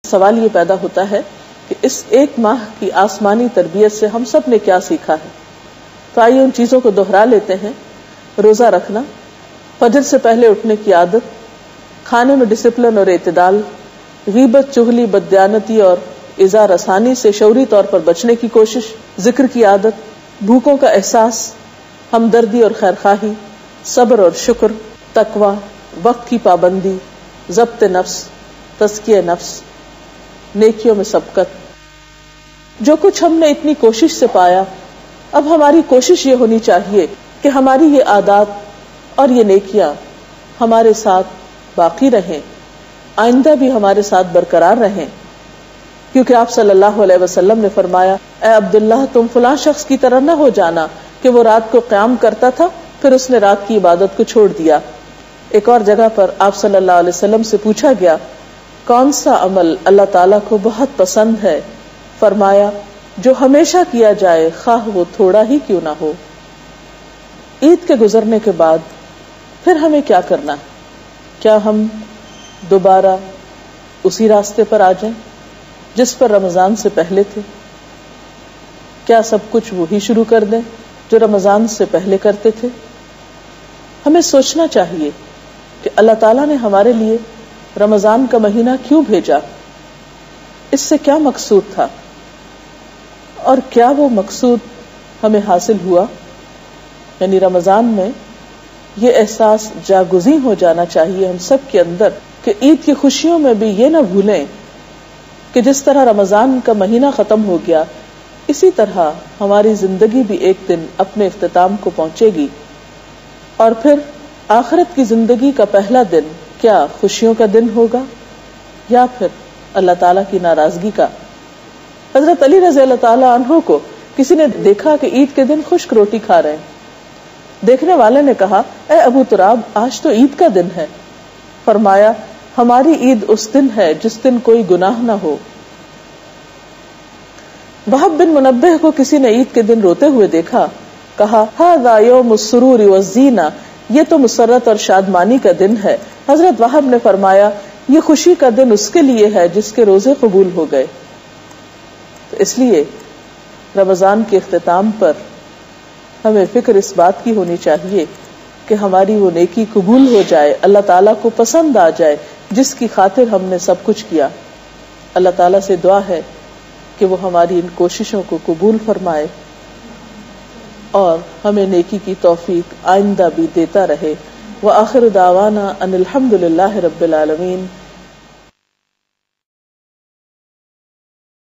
سوال یہ پیدا ہوتا ہے کہ اس ایک ماہ کی آسمانی تربیت سے ہم سب نے کیا سیکھا ہے. تو آئیے ان چیزوں کو دوہرا لیتے ہیں. روزہ رکھنا، فجر سے پہلے اٹھنے کی عادت، کھانے میں ڈسپلن اور اعتدال، غیبت، چغلی، بددیانتی اور ایذا رسانی سے شعوری طور پر بچنے کی کوشش، ذکر کی عادت، بھوکوں کا احساس، ہمدردی اور خیرخواہی، صبر اور شکر، تقوی، وقت کی پابندی، ضبط نفس، تزکیہ نفس، نیکیوں میں سبقت. جو کچھ ہم نے اتنی کوشش سے پایا، اب ہماری کوشش یہ ہونی چاہیے کہ ہماری یہ عادات اور یہ نیکیاں ہمارے ساتھ باقی رہیں، آئندہ بھی ہمارے ساتھ برقرار رہیں. کیونکہ آپ صلی اللہ علیہ وسلم نے فرمایا، اے عبداللہ تم فلاں شخص کی طرح نہ ہو جانا کہ وہ رات کو قیام کرتا تھا پھر اس نے رات کی عبادت کو چھوڑ دیا. ایک اور جگہ پر آپ صلی اللہ علیہ وسلم سے پوچھا گیا کون سا عمل اللہ تعالیٰ کو بہت پسند ہے؟ فرمایا جو ہمیشہ کیا جائے خواہ وہ تھوڑا ہی کیوں نہ ہو. عید کے گزرنے کے بعد پھر ہمیں کیا کرنا ہے؟ کیا ہم دوبارہ اسی راستے پر آ جائیں جس پر رمضان سے پہلے تھے؟ کیا سب کچھ وہی شروع کر دیں جو رمضان سے پہلے کرتے تھے؟ ہمیں سوچنا چاہیے کہ اللہ تعالیٰ نے ہمارے لیے رمضان کا مہینہ کیوں بھیجا، اس سے کیا مقصود تھا، اور کیا وہ مقصود ہمیں حاصل ہوا. یعنی رمضان میں یہ احساس جاگزیں ہو جانا چاہیے ہم سب کے اندر کہ عید کی خوشیوں میں بھی یہ نہ بھولیں کہ جس طرح رمضان کا مہینہ ختم ہو گیا اسی طرح ہماری زندگی بھی ایک دن اپنے اختتام کو پہنچے گی. اور پھر آخرت کی زندگی کا پہلا دن کیا خوشیوں کا دن ہوگا یا پھر اللہ تعالیٰ کی ناراضگی کا. حضرت علی رضی اللہ تعالیٰ عنہ کو کسی نے دیکھا کہ عید کے دن خشک روٹی کھا رہے ہیں. دیکھنے والے نے کہا اے ابو تراب آج تو عید کا دن ہے. فرمایا ہماری عید اس دن ہے جس دن کوئی گناہ نہ ہو. وہب بن منبہ کو کسی نے عید کے دن روتے ہوئے دیکھا. کہا ھذا یوم السرور والزینہ، یہ تو مسرت اور شادمانی کا دن ہے. حضرت وہب نے فرمایا یہ خوشی کا دن اس کے لیے ہے جس کے روزے قبول ہو گئے. تو اس لیے رمضان کے اختتام پر ہمیں فکر اس بات کی ہونی چاہیے کہ ہماری وہ نیکی قبول ہو جائے، اللہ تعالیٰ کو پسند آ جائے جس کی خاطر ہم نے سب کچھ کیا. اللہ تعالیٰ سے دعا ہے کہ وہ ہماری ان کوششوں کو قبول فرمائے اور ہمیں نیکی کی توفیق آئندہ بھی دیتا رہے. وآخر دعوانا ان الحمد للہ رب العالمین.